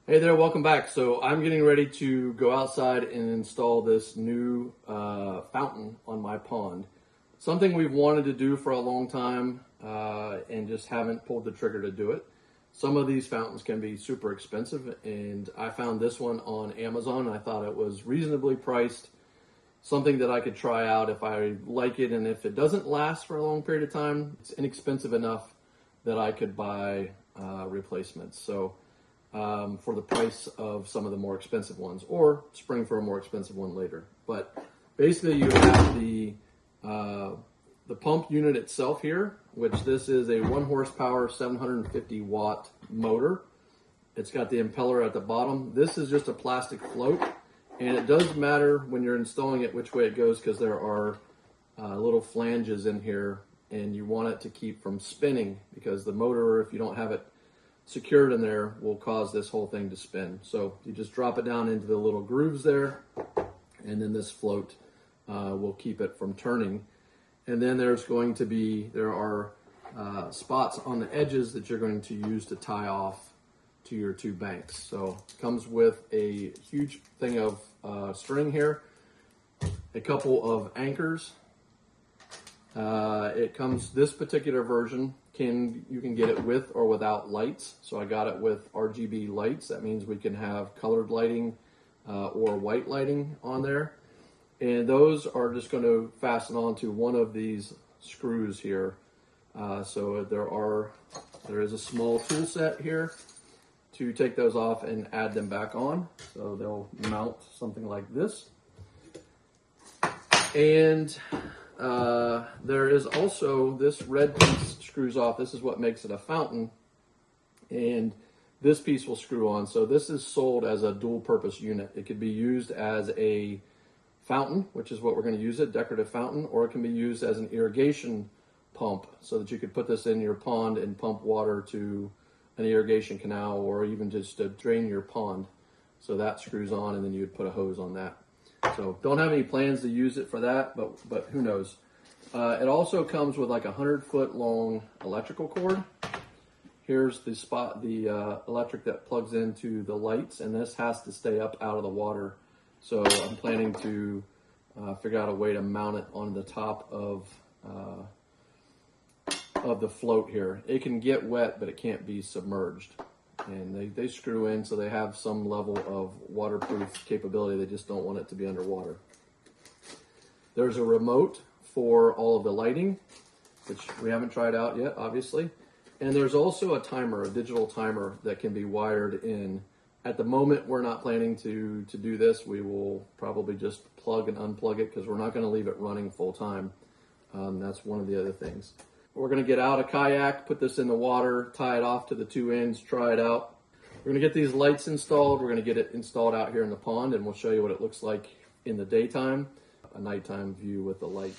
Hey there, welcome back. So I'm getting ready to go outside and install this new fountain on my pond. Something we've wanted to do for a long time and just haven't pulled the trigger to do it. Some of these fountains can be super expensive, and I found this one on Amazon. I thought it was reasonably priced, something that I could try out if I like it, and if it doesn't last for a long period of time, it's inexpensive enough that I could buy replacements. So for the price of some of the more expensive ones, or spring for a more expensive one later. But basically you have the pump unit itself here, which this is a 1 horsepower, 750 watt motor. It's got the impeller at the bottom. This is just a plastic float, and it does matter when you're installing it which way it goes, because there are little flanges in here, and you want it to keep from spinning, because the motor, if you don't have it secured in there, will cause this whole thing to spin. So you just drop it down into the little grooves there, and then this float will keep it from turning. And then there are spots on the edges that you're going to use to tie off to your two banks. So it comes with a huge thing of string here, a couple of anchors. This particular version, you can get it with or without lights. So I got it with RGB lights. That means we can have colored lighting or white lighting on there. And those are just going to fasten onto one of these screws here. So there is a small tool set here to take those off and add them back on. So they'll mount something like this. And there is also this red piece screws off. This is what makes it a fountain, and this piece will screw on. So this is sold as a dual purpose unit. It could be used as a fountain, which is what we're going to use it, decorative fountain, or it can be used as an irrigation pump, so that you could put this in your pond and pump water to an irrigation canal, or even just to drain your pond. So that screws on, and then you'd put a hose on that. So don't have any plans to use it for that, but who knows. It also comes with like a 100-foot long electrical cord. Here's the electric that plugs into the lights, and this has to stay up out of the water. So I'm planning to figure out a way to mount it on the top of the float here. It can get wet, but it can't be submerged. And they screw in, so they have some level of waterproof capability. They just don't want it to be underwater. There's a remote for all of the lighting, which we haven't tried out yet, obviously. And there's also a timer, a digital timer that can be wired in. At the moment, we're not planning to do this. We will probably just plug and unplug it, because we're not going to leave it running full time. That's one of the other things. We're going to get out a kayak, put this in the water, tie it off to the two ends, try it out. We're going to get these lights installed. We're going to get it installed out here in the pond, and we'll show you what it looks like in the daytime, a nighttime view with the light.